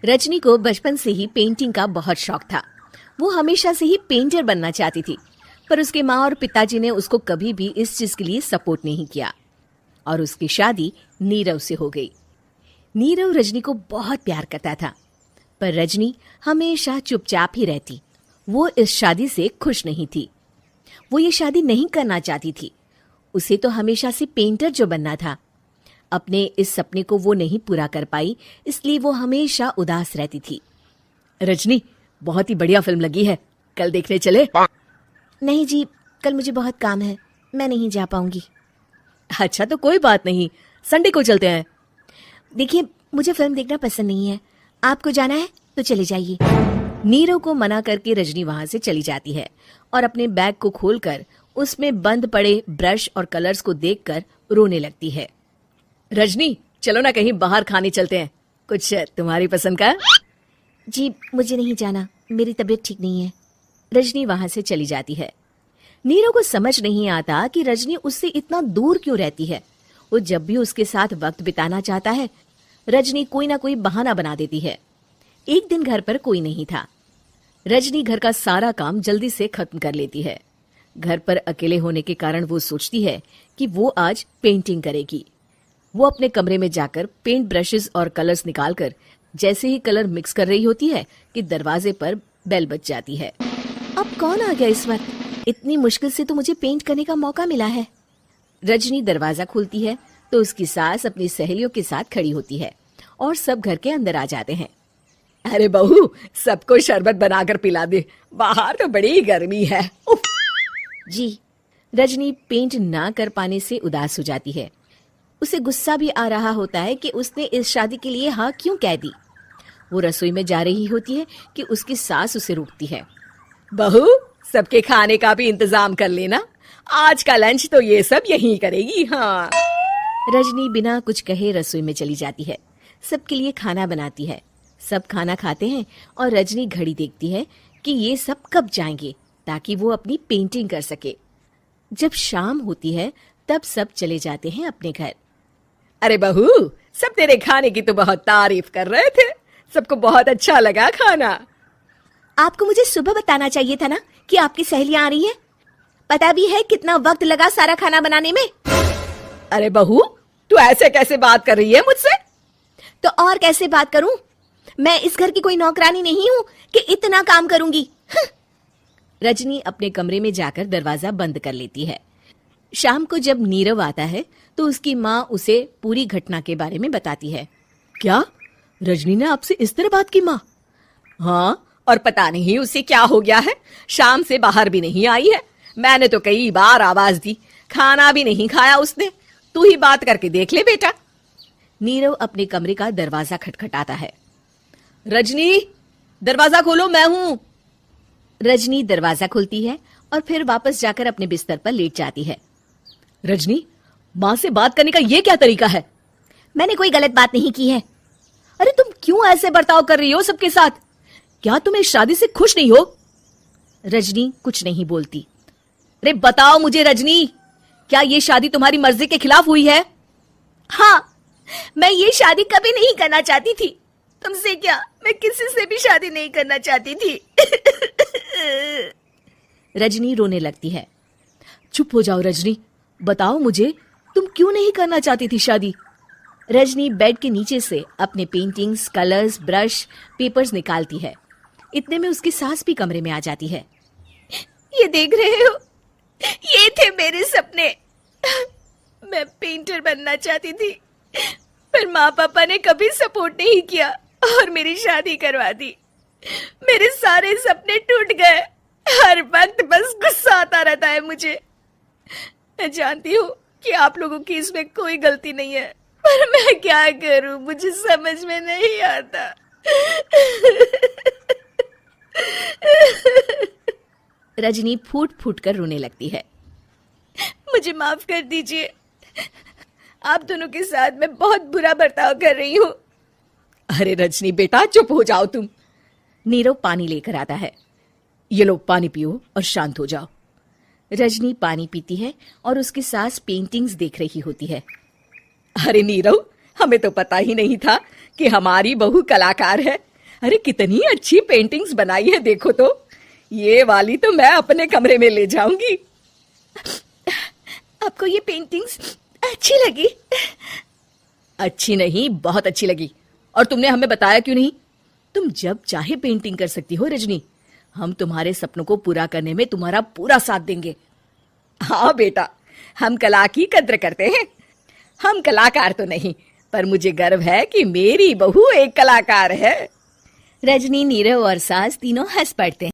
रजनी को बचपन से ही पेंटिंग का बहुत शौक था। वो हमेशा से ही पेंटर बनना चाहती थी, पर उसके माँ और पिताजी ने उसको कभी भी इस चीज के लिए सपोर्ट नहीं किया और उसकी शादी नीरव से हो गई। नीरव रजनी को बहुत प्यार करता था, पर रजनी हमेशा चुपचाप ही रहती। वो इस शादी से खुश नहीं थी। वो ये शादी नहीं करना चाहती थी। उसे तो हमेशा से पेंटर जो बनना था। अपने इस सपने को वो नहीं पूरा कर पाई, इसलिए वो हमेशा उदास रहती थी। रजनी, बहुत ही बढ़िया फिल्म लगी है, कल देखने चले? नहीं जी, कल मुझे बहुत काम है, मैं नहीं जा पाऊंगी। अच्छा तो कोई बात नहीं, संडे को चलते हैं। देखिए, मुझे फिल्म देखना पसंद नहीं है, आपको जाना है तो चले जाइए। नीरव को मना करके रजनी वहां से चली जाती है और अपने बैग को खोलकर उसमें बंद पड़े ब्रश और कलर्स को देखकर रोने लगती है। रजनी, चलो ना कहीं बाहर खाने चलते हैं, कुछ तुम्हारी पसंद का। जी मुझे नहीं जाना, मेरी तबीयत ठीक नहीं है। रजनी वहां से चली जाती है। नीरव को समझ नहीं आता कि रजनी उससे इतना दूर क्यों रहती है। वो जब भी उसके साथ वक्त बिताना चाहता है, रजनी कोई ना कोई बहाना बना देती है। एक दिन घर पर कोई नहीं था। रजनी घर का सारा काम जल्दी से खत्म कर लेती है। घर पर अकेले होने के कारण वो सोचती है कि वो आज पेंटिंग करेगी। वो अपने कमरे में जाकर पेंट ब्रशेस और कलर्स निकालकर जैसे ही कलर मिक्स कर रही होती है कि दरवाजे पर बेल बज जाती है। अब कौन आ गया इस वक्त? इतनी मुश्किल से तो मुझे पेंट करने का मौका मिला है। रजनी दरवाजा खोलती है तो उसकी सास अपनी सहेलियों के साथ खड़ी होती है और सब घर के अंदर आ जाते हैं। अरे बहू, सबको शरबत बनाकर पिला दे, बाहर तो बड़ी गर्मी है। जी। रजनी पेंट ना कर पाने से उदास हो जाती है। उसे गुस्सा भी आ रहा होता है कि उसने इस शादी के लिए हाँ क्यों कह दी। वो रसोई में जा रही होती है कि उसकी सास उसे रोकती है। बहू, सबके खाने का भी इंतजाम कर लेना, आज का लंच तो ये सब यहीं करेगी। हाँ। रजनी बिना कुछ कहे रसोई में चली जाती है। सबके लिए खाना बनाती है। सब खाना खाते हैं और रजनी घड़ी देखती है कि ये सब कब जाएंगे ताकि वो अपनी पेंटिंग कर सके। जब शाम होती है तब सब चले जाते हैं अपने घर। अरे बहू, सब तेरे खाने की तो बहुत तारीफ कर रहे थे, सबको बहुत अच्छा लगा खाना। आपको मुझे सुबह बताना चाहिए था ना कि आपकी सहेलियां आ रही हैं। पता भी है कितना वक्त लगा सारा खाना बनाने में। अरे बहू, तू ऐसे कैसे बात कर रही है मुझसे? तो और कैसे बात करूं? मैं इस घर की कोई नौकरानी नहीं हूं कि इतना काम करूंगी। रजनी अपने कमरे में जाकर दरवाजा बंद कर लेती है। शाम को जब नीरव आता है तो उसकी माँ उसे पूरी घटना के बारे में बताती है। क्या रजनी ने आपसे इस तरह बात की माँ? हाँ, और पता नहीं उसे क्या हो गया है, शाम से बाहर भी नहीं आई है। मैंने तो कई बार आवाज दी, खाना भी नहीं खाया उसने। तू ही बात करके देख ले बेटा। नीरव अपने कमरे का दरवाजा खटखटाता है। रजनी, दरवाजा खोलो, मैं हूं। रजनी दरवाजा खोलती है और फिर वापस जाकर अपने बिस्तर पर लेट जाती है। रजनी, माँ से बात करने का ये क्या तरीका है? मैंने कोई गलत बात नहीं की है। अरे तुम क्यों ऐसे बर्ताव कर रही हो सबके साथ? क्या तुम इस शादी से खुश नहीं हो? रजनी कुछ नहीं बोलती। अरे बताओ मुझे रजनी, क्या ये शादी तुम्हारी मर्जी के खिलाफ हुई है? हाँ, मैं ये शादी कभी नहीं करना चाहती थी। तुमसे क्या, मैं किसी से भी शादी नहीं करना चाहती थी। रजनी रोने लगती है। चुप हो जाओ रजनी, बताओ मुझे, तुम क्यों नहीं करना चाहती थी शादी? रजनी बेड के नीचे से अपने पेंटिंग्स, कलर्स, ब्रश, पेपर्स निकालती है। इतने में उसकी सास भी कमरे में आ जाती है। ये देख रहे हो, ये थे मेरे सपने। मैं पेंटर बनना चाहती थी, पर माँ पापा ने कभी सपोर्ट नहीं किया और मेरी शादी करवा दी। मेरे सारे सपने टूट गए। हर वक्त बस गुस्सा आता रहता है मुझे। मैं जानती हूँ कि आप लोगों की इसमें कोई गलती नहीं है, पर मैं क्या करूं, मुझे समझ में नहीं आता। रजनी फूट फूट कर रोने लगती है। मुझे माफ कर दीजिए, आप दोनों के साथ मैं बहुत बुरा बर्ताव कर रही हूँ। अरे रजनी बेटा, चुप हो जाओ तुम। नीरव पानी लेकर आता है। ये लो पानी पियो और शांत हो जाओ। रजनी पानी पीती है और उसकी सास पेंटिंग्स देख रही होती है। अरे नीरव, हमें तो पता ही नहीं था कि हमारी बहू कलाकार है। अरे कितनी अच्छी पेंटिंग्स बनाई है देखो तो। ये वाली तो मैं अपने कमरे में ले जाऊंगी। आपको ये पेंटिंग्स अच्छी लगी? अच्छी नहीं, बहुत अच्छी लगी। और तुमने हमें बताया क्यों नहीं? तुम जब चाहे पेंटिंग कर सकती हो रजनी। हम तुम्हारे सपनों को पूरा करने में तुम्हारा पूरा साथ देंगे। हाँ बेटा, हम कला की कद्र करते हैं। हम कलाकार तो नहीं, पर मुझे गर्व है कि मेरी बहू एक कलाकार है। रजनी, नीरव और सास तीनों हंस पड़ते हैं।